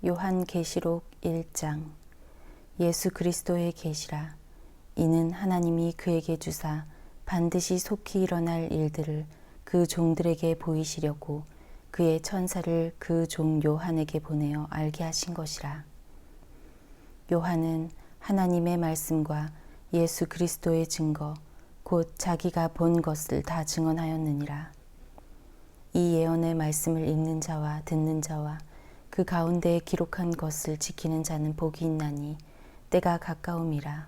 요한계시록 1장. 예수 그리스도의 계시라. 이는 하나님이 그에게 주사 반드시 속히 일어날 일들을 그 종들에게 보이시려고 그의 천사를 그 종 요한에게 보내어 알게 하신 것이라. 요한은 하나님의 말씀과 예수 그리스도의 증거 곧 자기가 본 것을 다 증언하였느니라. 이 예언의 말씀을 읽는 자와 듣는 자와 그 가운데에 기록한 것을 지키는 자는 복이 있나니 때가 가까움이라.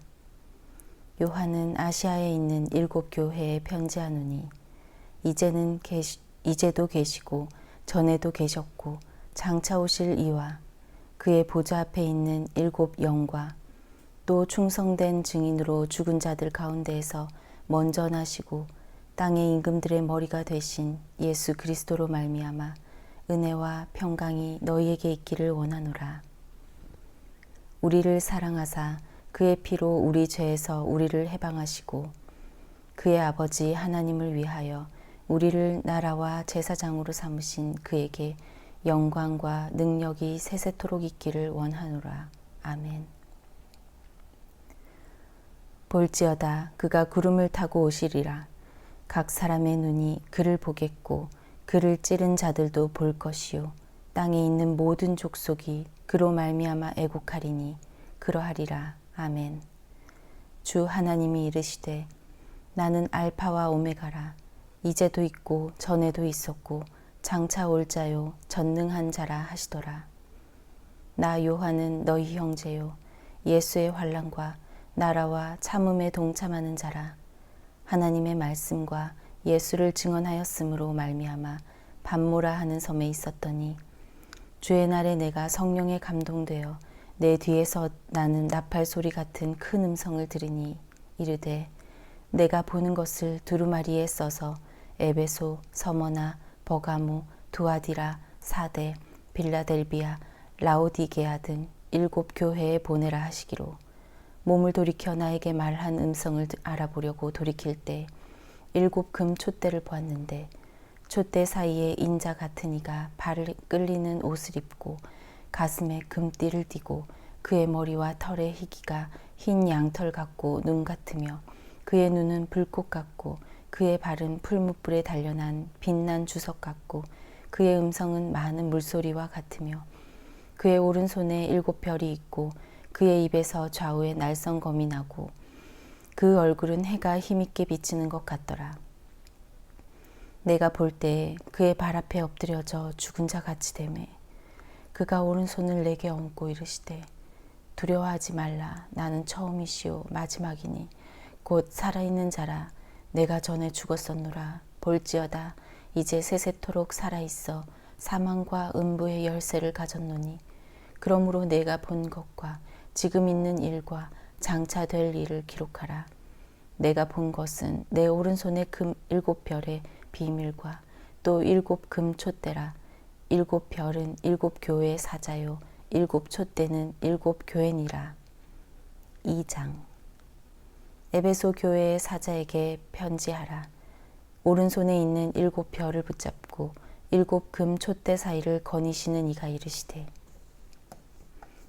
요한은 아시아에 있는 7 교회에 편지하노니 이제도 계시고 전에도 계셨고 장차 오실 이와 그의 보좌 앞에 있는 7 영과 또 충성된 증인으로 죽은 자들 가운데에서 먼저 나시고 땅의 임금들의 머리가 되신 예수 그리스도로 말미암아 은혜와 평강이 너희에게 있기를 원하노라. 우리를 사랑하사 그의 피로 우리 죄에서 우리를 해방하시고 그의 아버지 하나님을 위하여 우리를 나라와 제사장으로 삼으신 그에게 영광과 능력이 세세토록 있기를 원하노라. 아멘. 볼지어다 그가 구름을 타고 오시리라. 각 사람의 눈이 그를 보겠고 그를 찌른 자들도 볼 것이요 땅에 있는 모든 족속이 그로 말미암아 애곡하리니 그러하리라. 아멘. 주 하나님이 이르시되 나는 알파와 오메가라. 이제도 있고 전에도 있었고 장차 올 자요 전능한 자라 하시더라. 나 요한은 너희 형제요 예수의 환난과 나라와 참음에 동참하는 자라. 하나님의 말씀과 예수를 증언하였으므로 말미암아 밤모라 하는 섬에 있었더니 주의 날에 내가 성령에 감동되어 내 뒤에서 나는 나팔 소리 같은 큰 음성을 들으니 이르되 내가 보는 것을 두루마리에 써서 에베소, 서머나, 버가모, 두아디라, 사데, 빌라델비아, 라오디게아 등 7 교회에 보내라 하시기로 몸을 돌이켜 나에게 말한 음성을 알아보려고 돌이킬 때 7 금 촛대를 보았는데 촛대 사이에 인자 같은 이가 발을 끌리는 옷을 입고 가슴에 금띠를 띠고 그의 머리와 털의 희기가 흰 양털 같고 눈 같으며 그의 눈은 불꽃 같고 그의 발은 풀무불에 단련한 빛난 주석 같고 그의 음성은 많은 물소리와 같으며 그의 오른손에 7 별이 있고 그의 입에서 좌우에 날성검이 나고 그 얼굴은 해가 힘있게 비치는 것 같더라. 내가 볼 때에 그의 발 앞에 엎드려져 죽은 자 같이 되매 그가 오른손을 내게 얹고 이르시되 두려워하지 말라. 나는 처음이시오 마지막이니 곧 살아있는 자라. 내가 전에 죽었었노라. 볼지어다 이제 세세토록 살아있어 사망과 음부의 열쇠를 가졌노니 그러므로 내가 본 것과 지금 있는 일과 장차 될 일을 기록하라. 내가 본 것은 내 오른손의 금 7 별의 비밀과 또 7 금 촛대라. 7 별은 7 교회의 사자요 7 촛대는 7 교회니라. 2장. 에베소 교회의 사자에게 편지하라. 오른손에 있는 7 별을 붙잡고 7 금 촛대 사이를 거니시는 이가 이르시되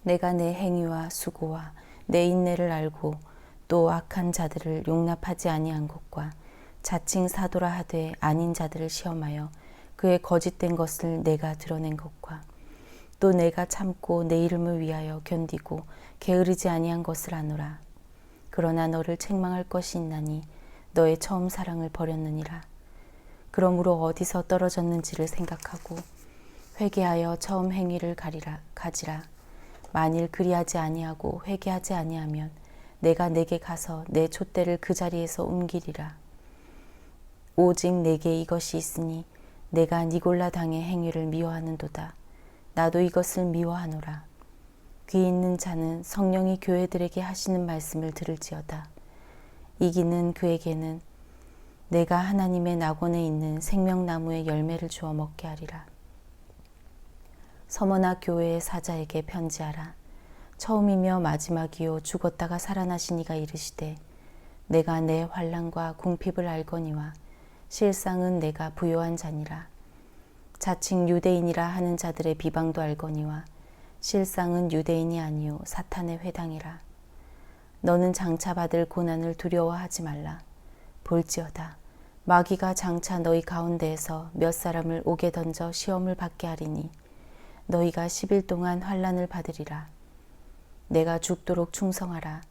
내가 내 행위와 수고와 내 인내를 알고 또 악한 자들을 용납하지 아니한 것과 자칭 사도라 하되 아닌 자들을 시험하여 그의 거짓된 것을 내가 드러낸 것과 또 내가 참고 내 이름을 위하여 견디고 게으르지 아니한 것을 아노라. 그러나 너를 책망할 것이 있나니 너의 처음 사랑을 버렸느니라. 그러므로 어디서 떨어졌는지를 생각하고 회개하여 처음 행위를 가지라. 만일 그리하지 아니하고 회개하지 아니하면 내가 내게 가서 내 촛대를 그 자리에서 옮기리라. 오직 내게 이것이 있으니 내가 니골라 당의 행위를 미워하는도다. 나도 이것을 미워하노라. 귀 있는 자는 성령이 교회들에게 하시는 말씀을 들을지어다. 이기는 그에게는 내가 하나님의 낙원에 있는 생명나무의 열매를 주어 먹게 하리라. 서머나 교회의 사자에게 편지하라. 처음이며 마지막이요 죽었다가 살아나신 이가 이르시되 내가 내 환난과 궁핍을 알거니와 실상은 내가 부요한 자니라. 자칭 유대인이라 하는 자들의 비방도 알거니와 실상은 유대인이 아니요 사탄의 회당이라. 너는 장차 받을 고난을 두려워하지 말라. 볼지어다 마귀가 장차 너희 가운데에서 몇 사람을 옥에 던져 시험을 받게 하리니 너희가 10일 동안 환난을 받으리라. 내가 죽도록 충성하라.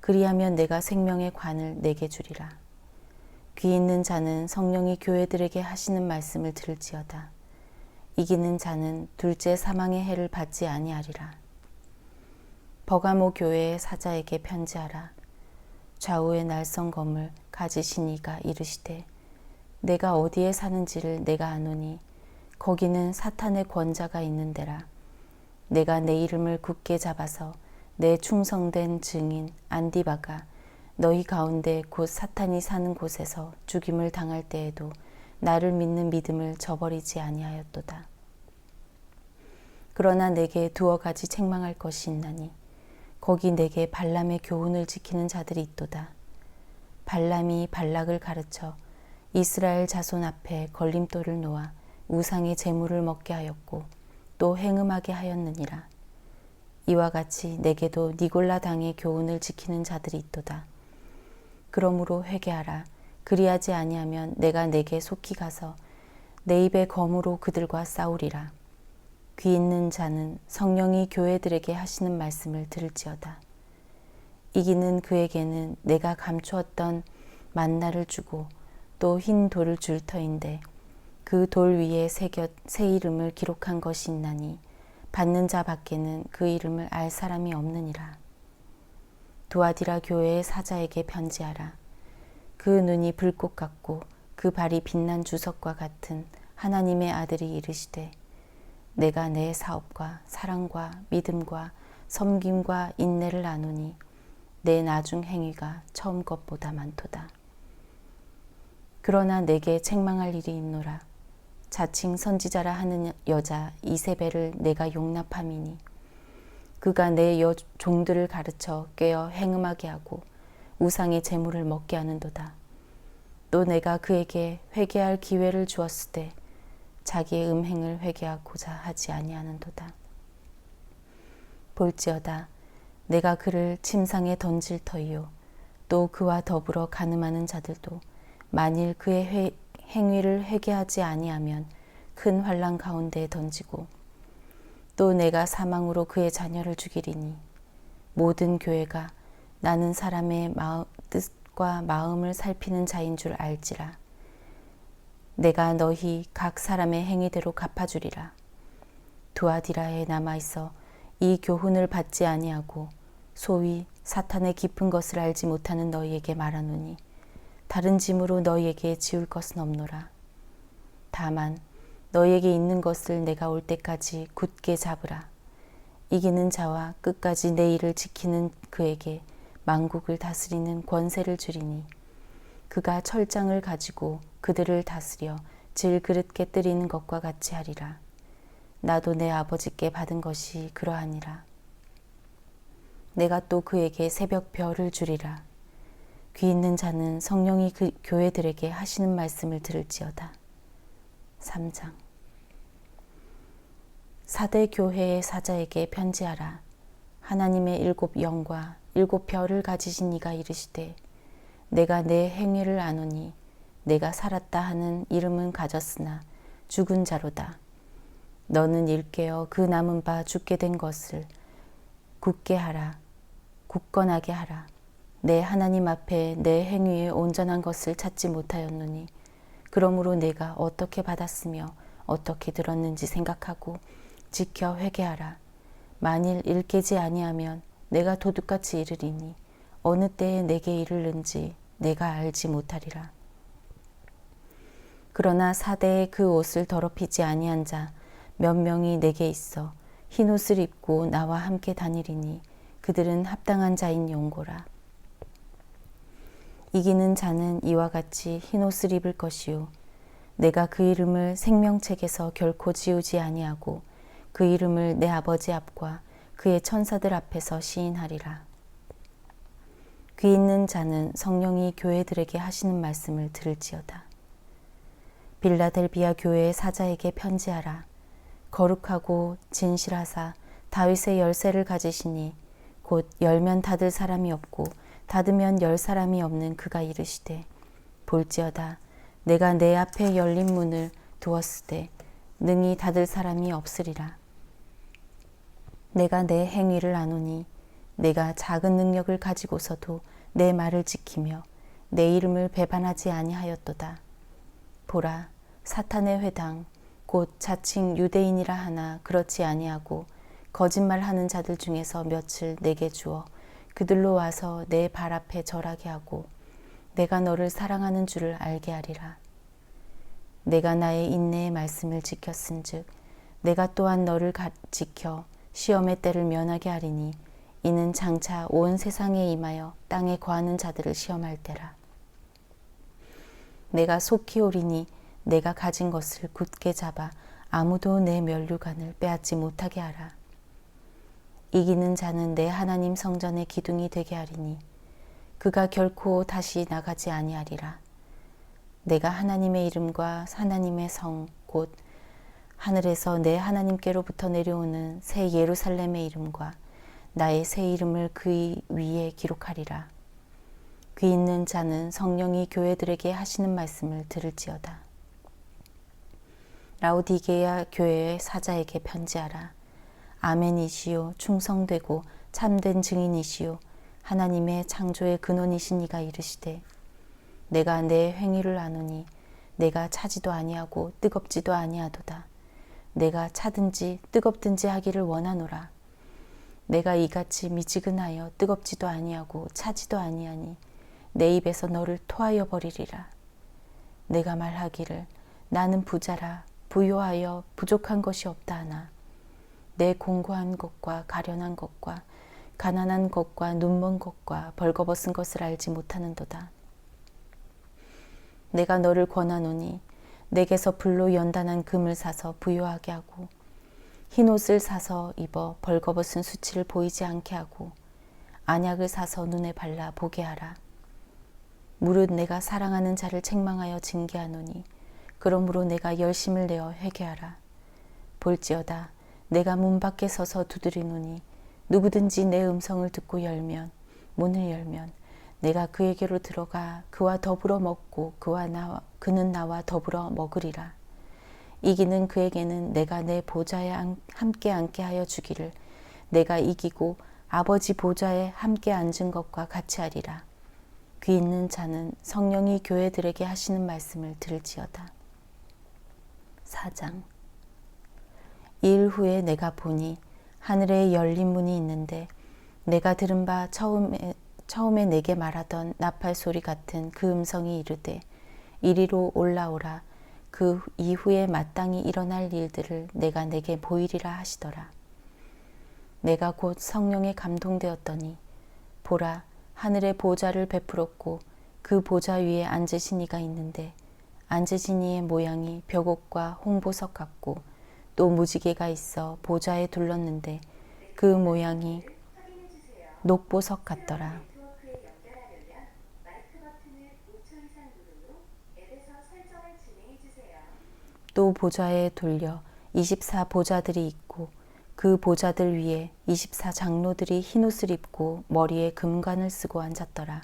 그리하면 내가 생명의 관을 내게 주리라. 귀 있는 자는 성령이 교회들에게 하시는 말씀을 들을지어다. 이기는 자는 둘째 사망의 해를 받지 아니하리라. 버가모 교회의 사자에게 편지하라. 좌우의 날성검을 가지신 이가 이르시되 내가 어디에 사는지를 내가 아노니 거기는 사탄의 권자가 있는 데라. 내가 내 이름을 굳게 잡아서 내 충성된 증인 안디바가 너희 가운데 곧 사탄이 사는 곳에서 죽임을 당할 때에도 나를 믿는 믿음을 저버리지 아니하였도다. 그러나 내게 두어 가지 책망할 것이 있나니 거기 내게 발람의 교훈을 지키는 자들이 있도다. 발람이 발락을 가르쳐 이스라엘 자손 앞에 걸림돌을 놓아 우상의 제물을 먹게 하였고 또 행음하게 하였느니라. 이와 같이 내게도 니골라 당의 교훈을 지키는 자들이 있도다. 그러므로 회개하라. 그리하지 아니하면 내가 내게 속히 가서 내 입의 검으로 그들과 싸우리라. 귀 있는 자는 성령이 교회들에게 하시는 말씀을 들을지어다. 이기는 그에게는 내가 감추었던 만나를 주고 또 흰 돌을 줄 터인데 그 돌 위에 새 이름을 기록한 것이 있나니 받는 자 밖에는 그 이름을 알 사람이 없느니라. 두아디라 교회의 사자에게 편지하라. 그 눈이 불꽃 같고 그 발이 빛난 주석과 같은 하나님의 아들이 이르시되 내가 내 사업과 사랑과 믿음과 섬김과 인내를 아노니 내 나중 행위가 처음 것보다 많도다. 그러나 내게 책망할 일이 있노라. 자칭 선지자라 하는 여자 이세벨을 내가 용납함이니 그가 내 종들을 가르쳐 꿰어 행음하게 하고 우상의 제물을 먹게 하는도다. 또 내가 그에게 회개할 기회를 주었을 때 자기의 음행을 회개하고자 하지 아니하는도다. 볼지어다 내가 그를 침상에 던질 터이요 또 그와 더불어 간음하는 자들도 만일 그의 행위를 회개하지 아니하면 큰 환난 가운데에 던지고 또 내가 사망으로 그의 자녀를 죽이리니 모든 교회가 나는 사람의 뜻과 마음을 살피는 자인 줄 알지라. 내가 너희 각 사람의 행위대로 갚아주리라. 두아디라에 남아있어 이 교훈을 받지 아니하고 소위 사탄의 깊은 것을 알지 못하는 너희에게 말하노니 다른 짐으로 너희에게 지울 것은 없노라. 다만 너희에게 있는 것을 내가 올 때까지 굳게 잡으라. 이기는 자와 끝까지 내 일을 지키는 그에게 만국을 다스리는 권세를 주리니 그가 철장을 가지고 그들을 다스려 질그릇 깨뜨리는 것과 같이 하리라. 나도 내 아버지께 받은 것이 그러하니라. 내가 또 그에게 새벽 별을 주리라. 귀 있는 자는 성령이 그 교회들에게 하시는 말씀을 들을지어다. 3장. 사대 교회의 사자에게 편지하라. 하나님의 7 영과 7 별을 가지신 이가 이르시되 내가 내 행위를 아노니 내가 살았다 하는 이름은 가졌으나 죽은 자로다. 너는 일깨어 그 남은 바 죽게 된 것을 굳게 하라. 굳건하게 하라. 내 하나님 앞에 내 행위에 온전한 것을 찾지 못하였노니 그러므로 내가 어떻게 받았으며 어떻게 들었는지 생각하고 지켜 회개하라. 만일 일깨지 아니하면 내가 도둑같이 이르리니 어느 때에 내게 이르는지 내가 알지 못하리라. 그러나 사대의 그 옷을 더럽히지 아니한 자 몇 명이 내게 있어 흰옷을 입고 나와 함께 다니리니 그들은 합당한 자인 용고라. 이기는 자는 이와 같이 흰옷을 입을 것이요 내가 그 이름을 생명책에서 결코 지우지 아니하고 그 이름을 내 아버지 앞과 그의 천사들 앞에서 시인하리라. 귀 있는 자는 성령이 교회들에게 하시는 말씀을 들을지어다. 빌라델비아 교회의 사자에게 편지하라. 거룩하고 진실하사 다윗의 열쇠를 가지시니 곧 열면 닫을 사람이 없고 닫으면 열 사람이 없는 그가 이르시되 볼지어다 내가 내 앞에 열린 문을 두었으되 능히 닫을 사람이 없으리라. 내가 내 행위를 아노니 내가 작은 능력을 가지고서도 내 말을 지키며 내 이름을 배반하지 아니하였도다. 보라 사탄의 회당 곧 자칭 유대인이라 하나 그렇지 아니하고 거짓말하는 자들 중에서 몇을 내게 주어 그들로 와서 내 발 앞에 절하게 하고 내가 너를 사랑하는 줄을 알게 하리라. 내가 나의 인내의 말씀을 지켰은즉 내가 또한 너를 지켜 시험의 때를 면하게 하리니 이는 장차 온 세상에 임하여 땅에 거하는 자들을 시험할 때라. 내가 속히 오리니 내가 가진 것을 굳게 잡아 아무도 내 면류관을 빼앗지 못하게 하라. 이기는 자는 내 하나님 성전의 기둥이 되게 하리니 그가 결코 다시 나가지 아니하리라. 내가 하나님의 이름과 하나님의 성 곧 하늘에서 내 하나님께로부터 내려오는 새 예루살렘의 이름과 나의 새 이름을 그 위에 기록하리라. 귀 있는 자는 성령이 교회들에게 하시는 말씀을 들을지어다. 라오디게아 교회의 사자에게 편지하라. 아멘이시요 충성되고 참된 증인이시요 하나님의 창조의 근원이신 이가 이르시되 내가 내 행위를 아노니 내가 차지도 아니하고 뜨겁지도 아니하도다. 내가 차든지 뜨겁든지 하기를 원하노라. 내가 이같이 미지근하여 뜨겁지도 아니하고 차지도 아니하니 내 입에서 너를 토하여 버리리라. 내가 말하기를 나는 부자라 부요하여 부족한 것이 없다 하나 내 공고한 것과 가련한 것과 가난한 것과 눈먼 것과 벌거벗은 것을 알지 못하는도다. 내가 너를 권하노니 내게서 불로 연단한 금을 사서 부요하게 하고 흰옷을 사서 입어 벌거벗은 수치를 보이지 않게 하고 안약을 사서 눈에 발라 보게 하라. 무릇 내가 사랑하는 자를 책망하여 징계하노니 그러므로 내가 열심을 내어 회개하라. 볼지어다 내가 문 밖에 서서 두드리노니 누구든지 내 음성을 듣고 문을 열면 내가 그에게로 들어가 그와 더불어 먹고 그는 나와 더불어 먹으리라. 이기는 그에게는 내가 내 보좌에 함께 앉게 하여 주기를 내가 이기고 아버지 보좌에 함께 앉은 것과 같이 하리라. 귀 있는 자는 성령이 교회들에게 하시는 말씀을 들을지어다. 4장. 일 후에 내가 보니 하늘에 열린 문이 있는데 내가 들은 바 처음에 내게 말하던 나팔 소리 같은 그 음성이 이르되 이리로 올라오라. 그 이후에 마땅히 일어날 일들을 내가 내게 보이리라 하시더라. 내가 곧 성령에 감동되었더니 보라 하늘에 보좌를 베풀었고 그 보좌 위에 앉으신 이가 있는데 앉으신 이의 모양이 벽옥과 홍보석 같고 또 무지개가 있어 보좌에 둘렀는데 그 모양이 녹보석 같더라. 또 보좌에 돌려 24 보좌들이 있고 그 보좌들 위에 24 장로들이 흰옷을 입고 머리에 금관을 쓰고 앉았더라.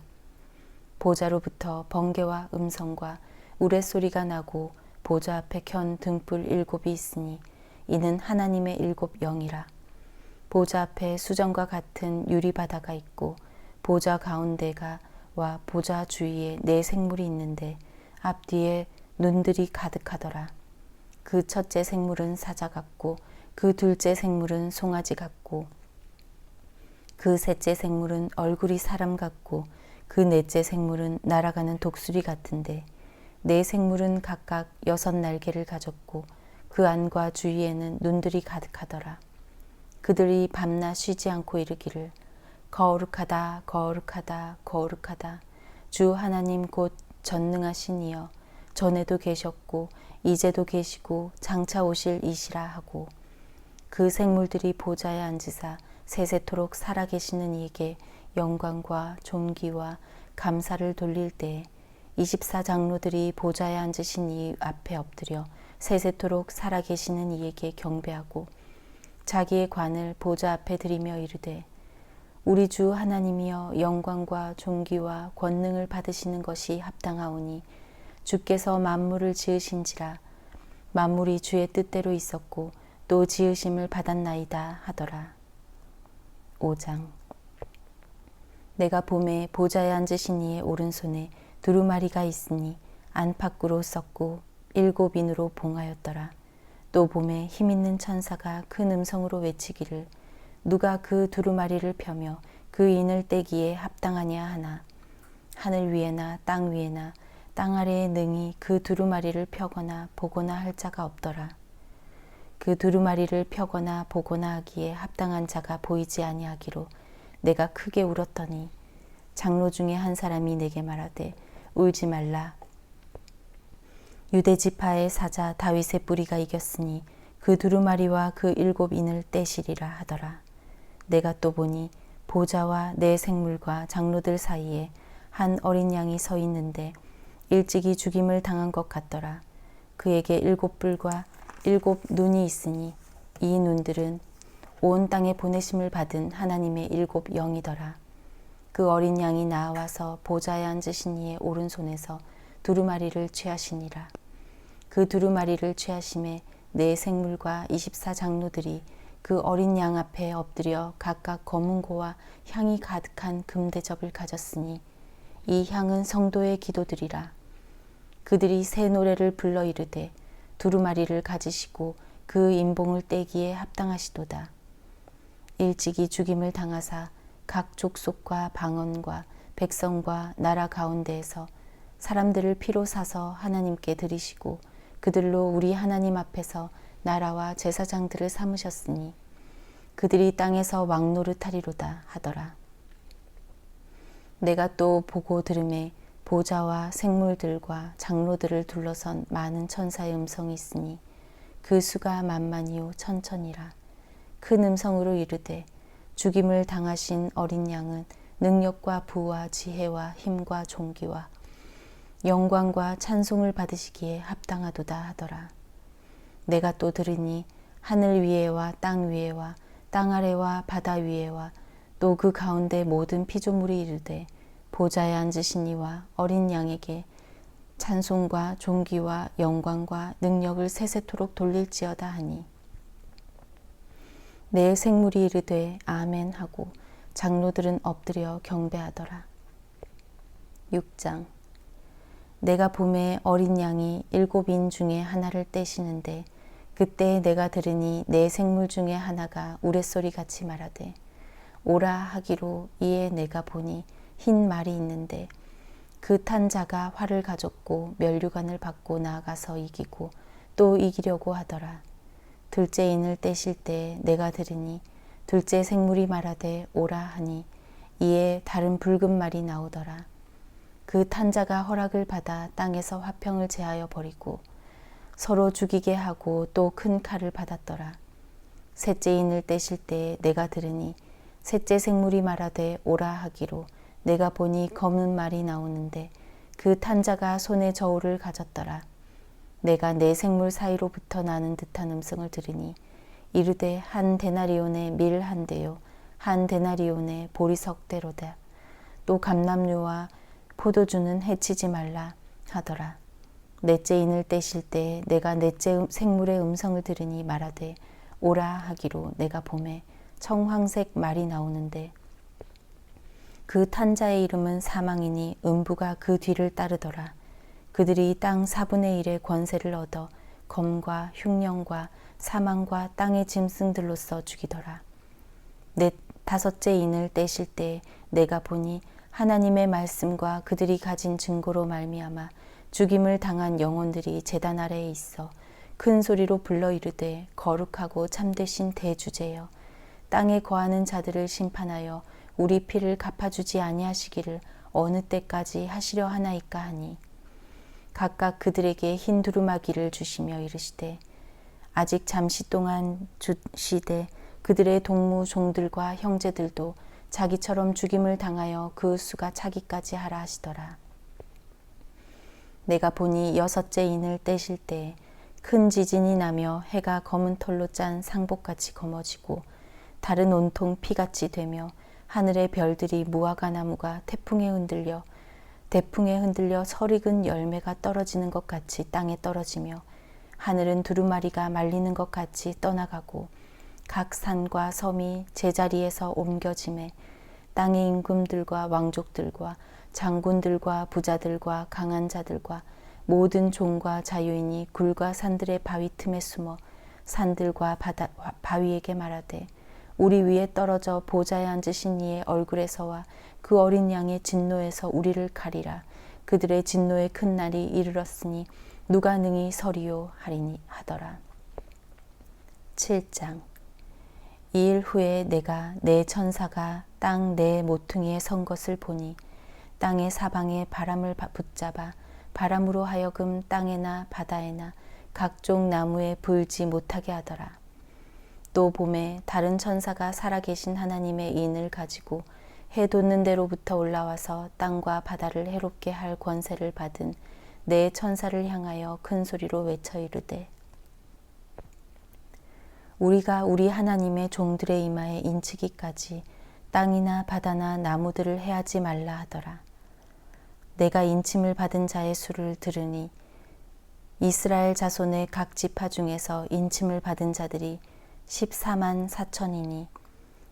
보좌로부터 번개와 음성과 우레소리가 나고 보좌 앞에 켠 등불 7이 있으니 이는 하나님의 7 영이라. 보좌 앞에 수정과 같은 유리바다가 있고 보좌 가운데와 보좌 주위에 4 생물이 있는데 앞뒤에 눈들이 가득하더라. 그 첫째 생물은 사자 같고 그 둘째 생물은 송아지 같고 그 셋째 생물은 얼굴이 사람 같고 그 넷째 생물은 날아가는 독수리 같은데 4 생물은 각각 6 날개를 가졌고 그 안과 주위에는 눈들이 가득하더라. 그들이 밤낮 쉬지 않고 이르기를 거룩하다 거룩하다 거룩하다 주 하나님 곧 전능하신 이여 전에도 계셨고 이제도 계시고 장차 오실 이시라 하고 그 생물들이 보좌에 앉으사 세세토록 살아계시는 이에게 영광과 존귀와 감사를 돌릴 때에 24 장로들이 보좌에 앉으신 이 앞에 엎드려 세세토록 살아계시는 이에게 경배하고 자기의 관을 보좌 앞에 들이며 이르되 우리 주 하나님이여 영광과 존귀와 권능을 받으시는 것이 합당하오니 주께서 만물을 지으신지라 만물이 주의 뜻대로 있었고 또 지으심을 받았나이다 하더라. 5장. 내가 봄에 보좌에 앉으신 이의 오른손에 두루마리가 있으니 안팎으로 썩고 7인으로 봉하였더라. 또 봄에 힘있는 천사가 큰 음성으로 외치기를 누가 그 두루마리를 펴며 그 인을 떼기에 합당하냐 하나 하늘 위에나 땅 위에나 땅 아래에 능히 그 두루마리를 펴거나 보거나 할 자가 없더라. 그 두루마리를 펴거나 보거나 하기에 합당한 자가 보이지 아니하기로 내가 크게 울었더니 장로 중에 한 사람이 내게 말하되 울지 말라. 유대 지파의 사자 다윗의 뿌리가 이겼으니 그 두루마리와 그 7인을 떼시리라 하더라. 내가 또 보니 보좌와 내 생물과 장로들 사이에 한 어린 양이 서 있는데 일찍이 죽임을 당한 것 같더라. 그에게 7뿔과 7눈이 있으니 이 눈들은 온 땅에 보내심을 받은 하나님의 7영이더라. 그 어린 양이 나와서 보좌에 앉으신 이의 오른손에서 두루마리를 취하시니라. 그 두루마리를 취하심에 네 생물과 24장로들이 그 어린 양 앞에 엎드려 각각 검은고와 향이 가득한 금대접을 가졌으니 이 향은 성도의 기도들이라. 그들이 새 노래를 불러 이르되 두루마리를 가지시고 그 인봉을 떼기에 합당하시도다. 일찍이 죽임을 당하사 각 족속과 방언과 백성과 나라 가운데에서 사람들을 피로 사서 하나님께 드리시고 그들로 우리 하나님 앞에서 나라와 제사장들을 삼으셨으니 그들이 땅에서 왕노릇하리로다 하더라. 내가 또 보고 들음에 보좌와 생물들과 장로들을 둘러선 많은 천사의 음성이 있으니 그 수가 만만이요 천천이라. 큰 음성으로 이르되 죽임을 당하신 어린 양은 능력과 부와 지혜와 힘과 존귀와 영광과 찬송을 받으시기에 합당하도다 하더라. 내가 또 들으니 하늘 위에와 땅 위에와 땅 아래와 바다 위에와 또 그 가운데 모든 피조물이 이르되 보좌에 앉으신 이와 어린 양에게 찬송과 존귀와 영광과 능력을 세세토록 돌릴지어다 하니 내 생물이 이르되 아멘 하고 장로들은 엎드려 경배하더라. 6장. 내가 봄에 어린 양이 7인 중에 하나를 떼시는데 그때 내가 들으니 내 생물 중에 하나가 우레소리 같이 말하되 오라 하기로 이에 내가 보니 흰 말이 있는데 그 탄 자가 활을 가졌고 면류관을 받고 나아가서 이기고 또 이기려고 하더라. 둘째 인을 떼실 때 내가 들으니 둘째 생물이 말하되 오라 하니 이에 다른 붉은 말이 나오더라. 그 탄 자가 허락을 받아 땅에서 화평을 제하여 버리고 서로 죽이게 하고 또 큰 칼을 받았더라. 셋째 인을 떼실 때 내가 들으니 셋째 생물이 말하되 오라 하기로 내가 보니 검은 말이 나오는데 그 탄 자가 손에 저울을 가졌더라. 내가 네 생물 사이로부터 나는 듯한 음성을 들으니 이르되 한 데나리온의 밀 한 대요 한 데나리온의 보리석 대로다. 또 감람류와 포도주는 해치지 말라 하더라. 넷째 인을 떼실 때 내가 넷째 생물의 음성을 들으니 말하되 오라 하기로 내가 봄에 청황색 말이 나오는데 그 탄 자의 이름은 사망이니 음부가 그 뒤를 따르더라. 그들이 땅 4분의 1의 권세를 얻어 검과 흉령과 사망과 땅의 짐승들로서 죽이더라. 다섯째 인을 떼실 때 내가 보니 하나님의 말씀과 그들이 가진 증거로 말미암아 죽임을 당한 영혼들이 제단 아래에 있어 큰 소리로 불러 이르되 거룩하고 참되신 대주제여 땅에 거하는 자들을 심판하여 우리 피를 갚아주지 아니하시기를 어느 때까지 하시려 하나이까 하니 각각 그들에게 흰 두루마기를 주시며 이르시되 아직 잠시 동안 주시되 그들의 동무 종들과 형제들도 자기처럼 죽임을 당하여 그 수가 차기까지 하라 하시더라. 내가 보니 여섯째 인을 떼실 때 큰 지진이 나며 해가 검은 털로 짠 상복같이 검어지고 달은 온통 피같이 되며 하늘의 별들이 무화과 나무가 태풍에 흔들려 설익은 열매가 떨어지는 것 같이 땅에 떨어지며 하늘은 두루마리가 말리는 것 같이 떠나가고 각 산과 섬이 제자리에서 옮겨짐에 땅의 임금들과 왕족들과 장군들과 부자들과 강한 자들과 모든 종과 자유인이 굴과 산들의 바위 틈에 숨어 산들과 바위에게 말하되 우리 위에 떨어져 보좌에 앉으신 이의 얼굴에서와 그 어린 양의 진노에서 우리를 가리라. 그들의 진노의 큰 날이 이르렀으니 누가 능히 서리요 하리니 하더라. 7장. 이 일 후에 내가 내 천사가 땅 내 모퉁이에 선 것을 보니 땅의 사방에 바람을 붙잡아 바람으로 하여금 땅에나 바다에나 각종 나무에 불지 못하게 하더라. 또 봄에 다른 천사가 살아계신 하나님의 인을 가지고 해 돋는 데로부터 올라와서 땅과 바다를 해롭게 할 권세를 받은 내 천사를 향하여 큰 소리로 외쳐 이르되 우리가 우리 하나님의 종들의 이마에 인치기까지 땅이나 바다나 나무들을 해하지 말라 하더라. 내가 인침을 받은 자의 수를 들으니 이스라엘 자손의 각 지파 중에서 인침을 받은 자들이 14만 4천이니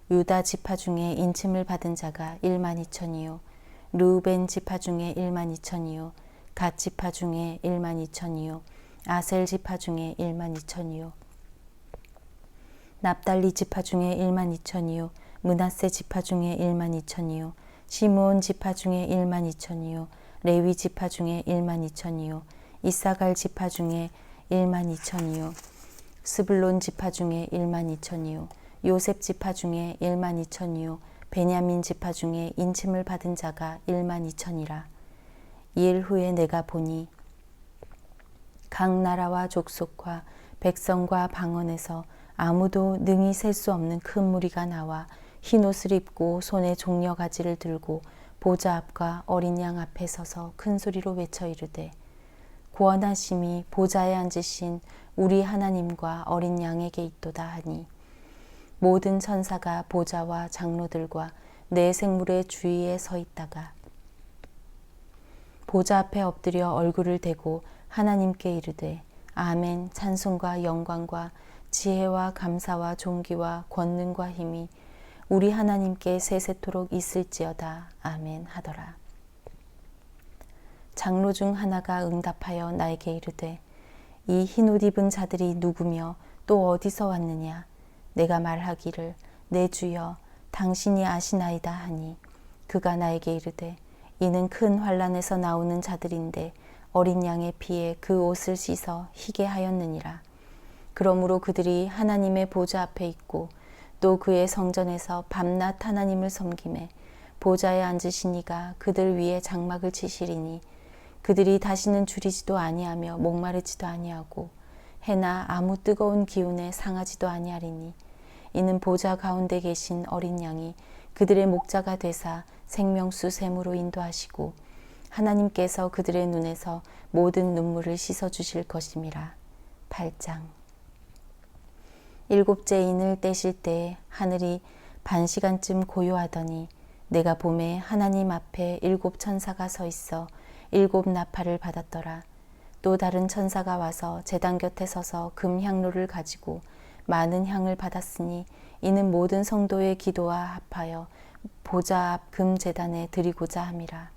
유다 지파 중에 인침을 받은 자가 1만 2천이요 르우벤 지파 중에 1만 2천이요 갓 지파 중에 1만 2천이요 아셀 지파 중에 1만 2천이요 납달리 지파 중에 1만 2천이요 므낫세 지파 중에 1만 2천이요 시므온 지파 중에 1만 2천이요 레위 지파 중에 1만 2천이요 이사갈 지파 중에 1만 2천이요 스불론 지파 중에 1만 2천이요 요셉 지파 중에 1만 2천이요 베냐민 지파 중에 인침을 받은 자가 1만 2천이라. 이 일 후에 내가 보니 각 나라와 족속과 백성과 방언에서 아무도 능히 셀 수 없는 큰 무리가 나와 흰옷을 입고 손에 종려가지를 들고 보좌 앞과 어린 양 앞에 서서 큰 소리로 외쳐 이르되 구원하심이 보좌에 앉으신 우리 하나님과 어린 양에게 있도다 하니 모든 천사가 보좌와 장로들과 네 생물의 주위에 서 있다가 보좌 앞에 엎드려 얼굴을 대고 하나님께 이르되 아멘 찬송과 영광과 지혜와 감사와 존귀와 권능과 힘이 우리 하나님께 세세토록 있을지어다 아멘 하더라. 장로 중 하나가 응답하여 나에게 이르되 이 흰옷 입은 자들이 누구며 또 어디서 왔느냐. 내가 말하기를 내 주여 당신이 아시나이다 하니 그가 나에게 이르되 이는 큰 환난에서 나오는 자들인데 어린 양의 피에 그 옷을 씻어 희게 하였느니라. 그러므로 그들이 하나님의 보좌 앞에 있고 또 그의 성전에서 밤낮 하나님을 섬기매 보좌에 앉으신 이가 그들 위에 장막을 치시리니 그들이 다시는 줄이지도 아니하며 목마르지도 아니하고 해나 아무 뜨거운 기운에 상하지도 아니하리니 이는 보좌 가운데 계신 어린 양이 그들의 목자가 되사 생명수 샘으로 인도하시고 하나님께서 그들의 눈에서 모든 눈물을 씻어주실 것임이라. 8장. 일곱째 인을 떼실 때에 하늘이 반시간쯤 고요하더니 내가 보매 하나님 앞에 7 천사가 서 있어 7 나팔을 받았더라. 또 다른 천사가 와서 제단 곁에 서서 금 향로를 가지고 많은 향을 받았으니 이는 모든 성도의 기도와 합하여 보좌 앞 금 제단에 드리고자 함이라.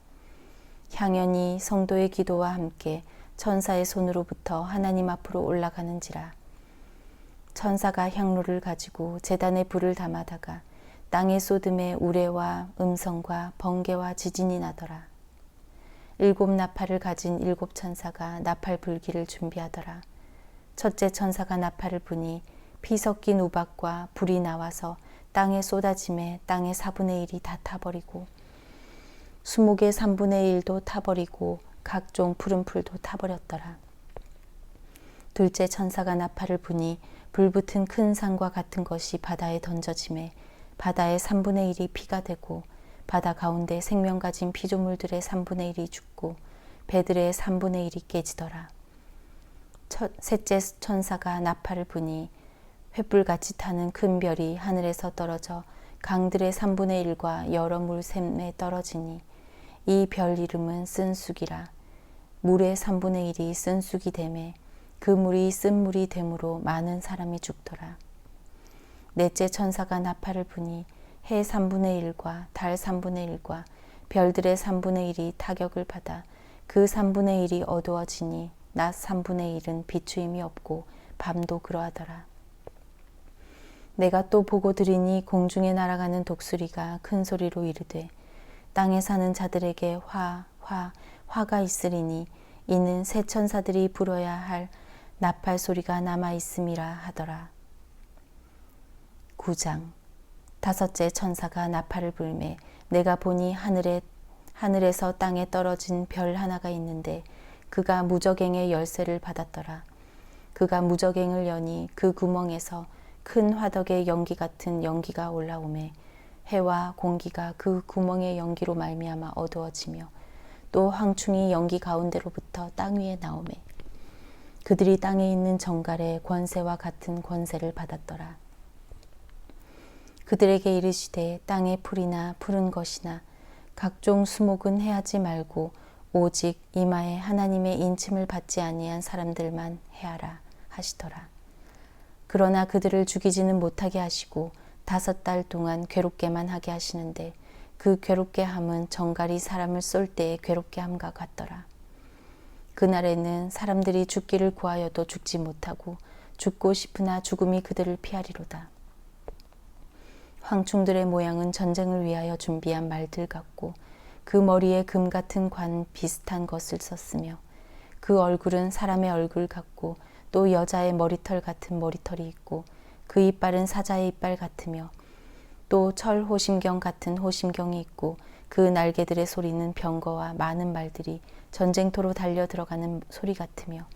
향연이 성도의 기도와 함께 천사의 손으로부터 하나님 앞으로 올라가는지라. 천사가 향로를 가지고 제단에 불을 담아다가 땅에 쏟음에 우레와 음성과 번개와 지진이 나더라. 7 나팔을 가진 7 천사가 나팔 불기를 준비하더라. 첫째 천사가 나팔을 부니 피 섞인 우박과 불이 나와서 땅에 쏟아짐에 땅의 4분의 1이 다 타버리고 수목의 3분의 1도 타버리고 각종 푸른 풀도 타버렸더라. 둘째 천사가 나팔을 부니 불붙은 큰 산과 같은 것이 바다에 던져짐에 바다의 3분의 1이 피가 되고 바다 가운데 생명 가진 피조물들의 3분의 1이 죽고 배들의 3분의 1이 깨지더라. 셋째 천사가 나팔을 부니 횃불같이 타는 큰 별이 하늘에서 떨어져 강들의 3분의 1과 여러 물샘에 떨어지니 이 별 이름은 쓴쑥이라. 물의 3분의 1이 쓴쑥이 되매 그 물이 쓴물이 되므로 많은 사람이 죽더라. 넷째 천사가 나팔을 부니 해 3분의 1과 달 3분의 1과 별들의 3분의 1이 타격을 받아 그 3분의 1이 어두워지니 낮 3분의 1은 비추임이 없고 밤도 그러하더라. 내가 또 보고 들으니 공중에 날아가는 독수리가 큰 소리로 이르되 땅에 사는 자들에게 화가 있으리니 이는 새 천사들이 불어야 할 나팔 소리가 남아 있음이라 하더라. 9장. 다섯째 천사가 나팔을 불매 내가 보니 하늘에서 땅에 떨어진 별 하나가 있는데 그가 무저갱의 열쇠를 받았더라. 그가 무저갱을 여니 그 구멍에서 큰 화덕의 연기 같은 연기가 올라오매 해와 공기가 그 구멍의 연기로 말미암아 어두워지며 또 황충이 연기 가운데로부터 땅 위에 나오매 그들이 땅에 있는 정갈의 권세와 같은 권세를 받았더라. 그들에게 이르시되 땅의 풀이나 푸른 것이나 각종 수목은 해하지 말고 오직 이마에 하나님의 인침을 받지 아니한 사람들만 해하라 하시더라. 그러나 그들을 죽이지는 못하게 하시고 5달 동안 괴롭게만 하게 하시는데 그 괴롭게 함은 정갈이 사람을 쏠 때의 괴롭게 함과 같더라. 그날에는 사람들이 죽기를 구하여도 죽지 못하고 죽고 싶으나 죽음이 그들을 피하리로다. 황충들의 모양은 전쟁을 위하여 준비한 말들 같고 그 머리에 금 같은 관 비슷한 것을 썼으며 그 얼굴은 사람의 얼굴 같고 또 여자의 머리털 같은 머리털이 있고 그 이빨은 사자의 이빨 같으며 또 철 호심경 같은 호심경이 있고 그 날개들의 소리는 병거와 많은 말들이 전쟁터로 달려 들어가는 소리 같으며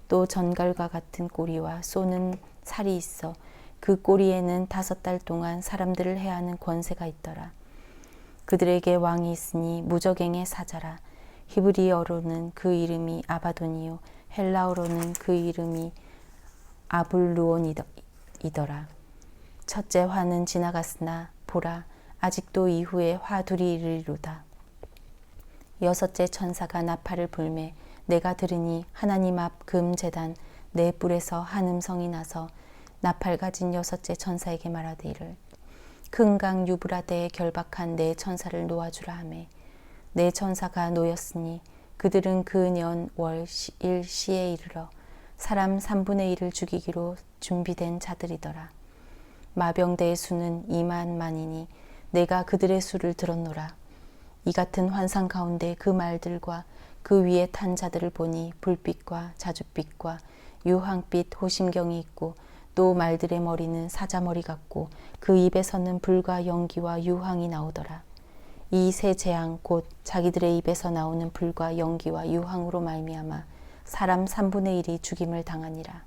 또 전갈과 같은 꼬리와 쏘는 살이 있어 그 꼬리에는 5달 동안 사람들을 해하는 권세가 있더라. 그들에게 왕이 있으니 무저갱의 사자라. 히브리어로는 그 이름이 아바돈이요 헬라어로는 그 이름이 아불루온이더라. 첫째 화는 지나갔으나 보라 아직도 이후에 화 둘이 이르리로다. 여섯째 천사가 나팔을 불매 내가 들으니 하나님 앞 금 제단 네 뿔에서 한 음성이 나서 나팔 가진 여섯째 천사에게 말하되 이를 큰 강 유브라데에 결박한 네 천사를 놓아주라 하매 네 천사가 놓였으니 그들은 그 년 월 일시에 이르러 사람 3분의 1을 죽이기로 준비된 자들이더라. 마병대의 수는 2만만이니 내가 그들의 수를 들었노라. 이 같은 환상 가운데 그 말들과 그 위에 탄 자들을 보니 불빛과 자줏빛과 유황빛 호심경이 있고 또 말들의 머리는 사자머리 같고 그 입에서는 불과 연기와 유황이 나오더라. 이 세 재앙 곧 자기들의 입에서 나오는 불과 연기와 유황으로 말미암아 사람 3분의 1이 죽임을 당하니라.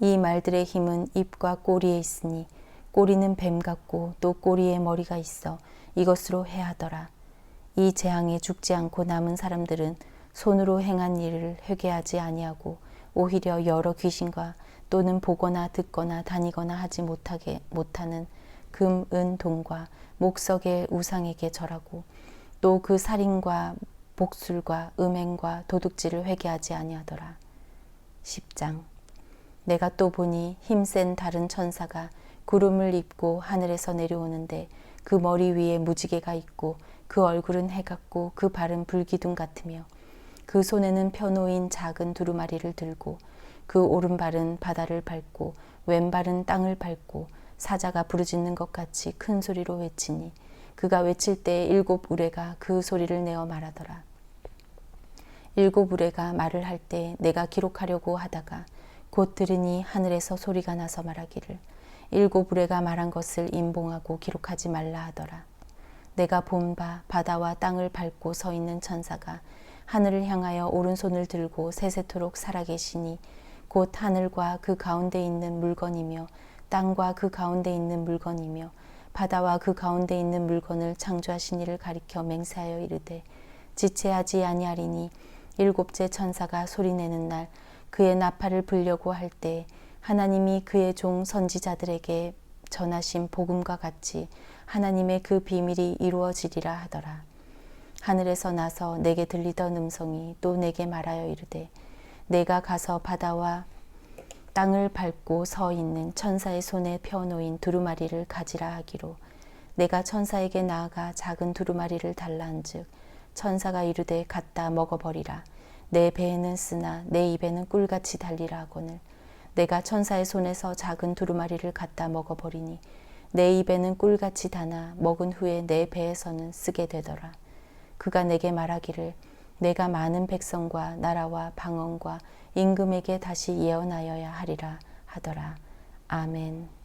이 말들의 힘은 입과 꼬리에 있으니 꼬리는 뱀 같고 또 꼬리에 머리가 있어 이것으로 해하더라. 이 재앙에 죽지 않고 남은 사람들은 손으로 행한 일을 회개하지 아니하고 오히려 여러 귀신과 또는 보거나 듣거나 다니거나 하지 못하는 금, 은, 동과 목석의 우상에게 절하고 또 그 살인과 복술과 음행과 도둑질을 회개하지 아니하더라. 10장. 내가 또 보니 힘센 다른 천사가 구름을 입고 하늘에서 내려오는데 그 머리 위에 무지개가 있고 그 얼굴은 해 같고 그 발은 불기둥 같으며 그 손에는 펴놓인 작은 두루마리를 들고 그 오른발은 바다를 밟고 왼발은 땅을 밟고 사자가 부르짖는 것 같이 큰 소리로 외치니 그가 외칠 때 7 우레가 그 소리를 내어 말하더라. 7 우레가 말을 할 때 내가 기록하려고 하다가 곧 들으니 하늘에서 소리가 나서 말하기를 7 우레가 말한 것을 임봉하고 기록하지 말라 하더라. 내가 본 바 바다와 땅을 밟고 서 있는 천사가 하늘을 향하여 오른손을 들고 세세토록 살아계시니 곧 하늘과 그 가운데 있는 물건이며 땅과 그 가운데 있는 물건이며 바다와 그 가운데 있는 물건을 창조하신 이를 가리켜 맹세하여 이르되 지체하지 아니하리니 일곱째 천사가 소리내는 날 그의 나팔을 불려고 할 때 하나님이 그의 종 선지자들에게 전하신 복음과 같이 하나님의 그 비밀이 이루어지리라 하더라. 하늘에서 나서 내게 들리던 음성이 또 내게 말하여 이르되 내가 가서 바다와 땅을 밟고 서 있는 천사의 손에 펴놓인 두루마리를 가지라 하기로 내가 천사에게 나아가 작은 두루마리를 달라 한즉 천사가 이르되 갖다 먹어버리라. 내 배에는 쓰나 내 입에는 꿀같이 달리라 하거늘 내가 천사의 손에서 작은 두루마리를 갖다 먹어버리니 내 입에는 꿀같이 다나 먹은 후에 내 배에서는 쓰게 되더라. 그가 내게 말하기를 내가 많은 백성과 나라와 방언과 임금에게 다시 예언하여야 하리라 하더라. 아멘.